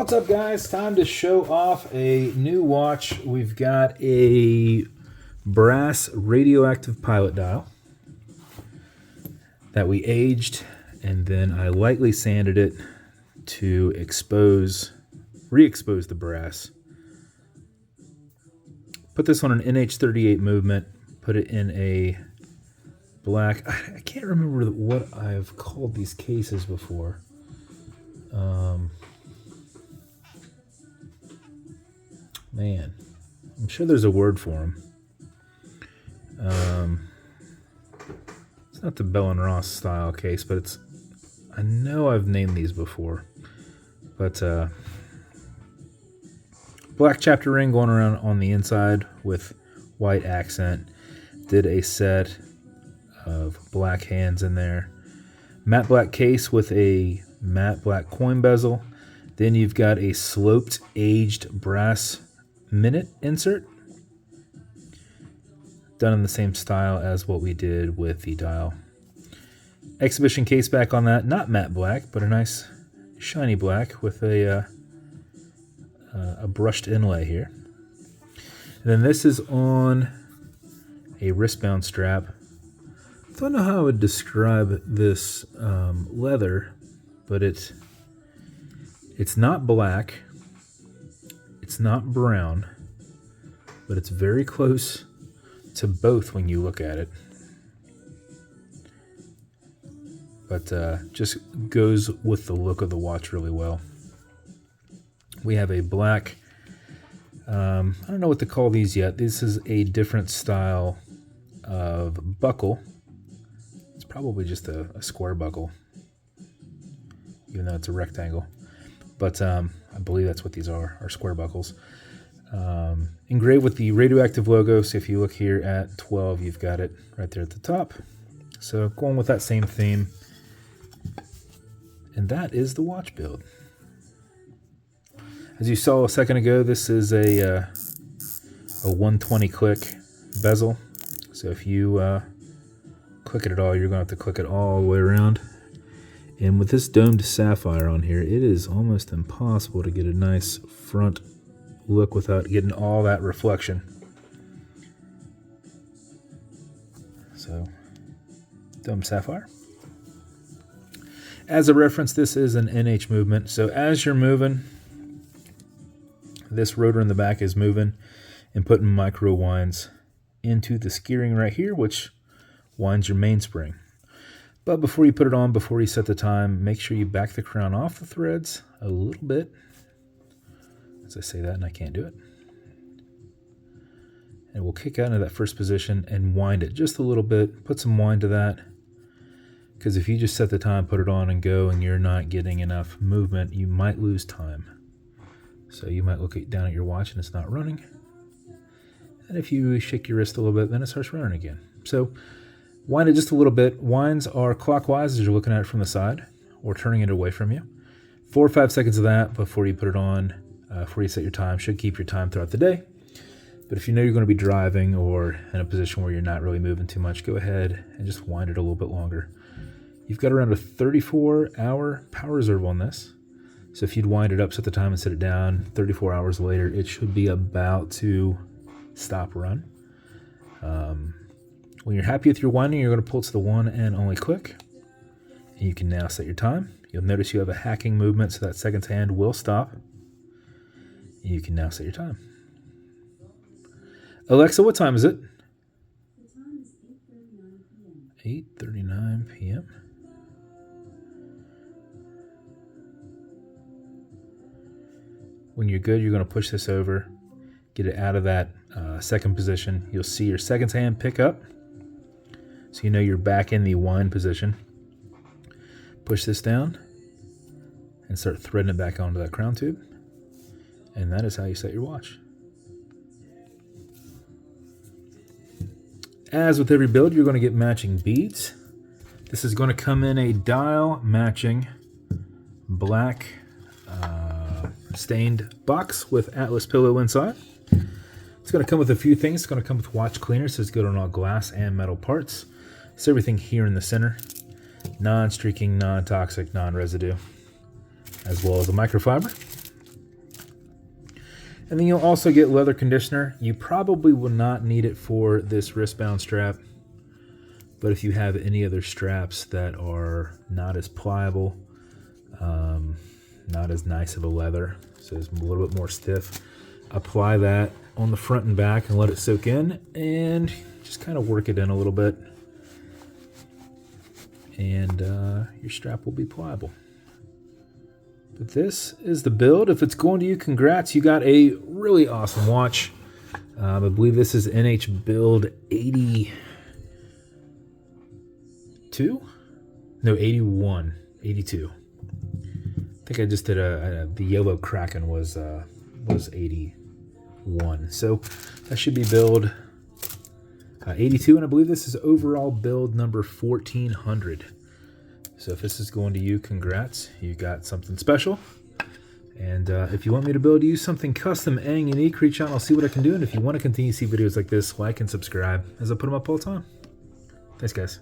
What's up, guys? Time to show off a new watch. We've got a brass radioactive pilot dial that we aged, and then I lightly sanded it to re-expose the brass. Put this on an NH38 movement, put it in a black, I can't remember what I've called these cases before. Man, I'm sure there's a word for them. It's not the Bell & Ross style case, but I know I've named these before. But black chapter ring going around on the inside with white accent. Did a set of black hands in there. Matte black case with a matte black coin bezel. Then you've got a sloped aged brass minute insert, done in the same style as what we did with the dial. Exhibition case back on that, not matte black, but a nice shiny black with a brushed inlay here. And then this is on a wristband strap. Don't know how I would describe this leather, but it's not black. It's not brown, but it's very close to both when you look at it. But just goes with the look of the watch really well. We have a black, I don't know what to call these yet. This is a different style of buckle. It's probably just a square buckle, even though it's a rectangle. But I believe that's what these are square buckles. Engraved with the Radioactive logo, so if you look here at 12, you've got it right there at the top. So going with that same theme. And that is the watch build. As you saw a second ago, this is a 120 click bezel. So if you click it at all, you're going to have to click it all the way around. And with this domed sapphire on here, it is almost impossible to get a nice front look without getting all that reflection. So, domed sapphire. As a reference, this is an NH movement. So as you're moving, this rotor in the back is moving and putting micro winds into the ski-ring right here, which winds your mainspring. But before you put it on, before you set the time, make sure you back the crown off the threads a little bit. As I say that and I can't do it. And we'll kick out into that first position and wind it just a little bit. Put some wind to that. Because if you just set the time, put it on and go, and you're not getting enough movement, you might lose time. So you might look down at your watch and it's not running. And if you shake your wrist a little bit, then it starts running again. So wind it just a little bit. Winds are clockwise as you're looking at it from the side or turning it away from you. 4 or 5 seconds of that before you put it on, before you set your time. Should keep your time throughout the day. But if you know you're going to be driving or in a position where you're not really moving too much, go ahead and just wind it a little bit longer. You've got around a 34-hour power reserve on this. So if you'd wind it up, set the time and set it down, 34 hours later, it should be about to stop run. When you're happy with your winding, you're going to pull it to the one and only click. And you can now set your time. You'll notice you have a hacking movement, so that seconds hand will stop. And you can now set your time. Alexa, what time is it? The time is 8:39 p.m. 8:39 p.m. When you're good, you're going to push this over, get it out of that second position. You'll see your seconds hand pick up. So you know you're back in the wind position. Push this down and start threading it back onto that crown tube. And that is how you set your watch. As with every build, you're going to get matching beads. This is going to come in a dial matching black stained box with Atlas pillow inside. It's going to come with a few things. It's going to come with watch cleaner, so it's good on all glass and metal parts. So everything here in the center, non-streaking, non-toxic, non-residue, as well as a microfiber. And then you'll also get leather conditioner. You probably will not need it for this wristband strap, but if you have any other straps that are not as pliable, not as nice of a leather, so it's a little bit more stiff, apply that on the front and back and let it soak in, and just kind of work it in a little bit, and your strap will be pliable. But this is the build. If it's going to you, congrats. You got a really awesome watch. I believe this is NH build 82? No, 81. 82. I think I just did the yellow Kraken was 81. So that should be build 82. And I believe this is overall build number 1400. So if this is going to you, congrats. You got something special. And if you want me to build you something custom and unique, reach out and I'll see what I can do. And if you want to continue to see videos like this, like and subscribe as I put them up all the time. Thanks, guys.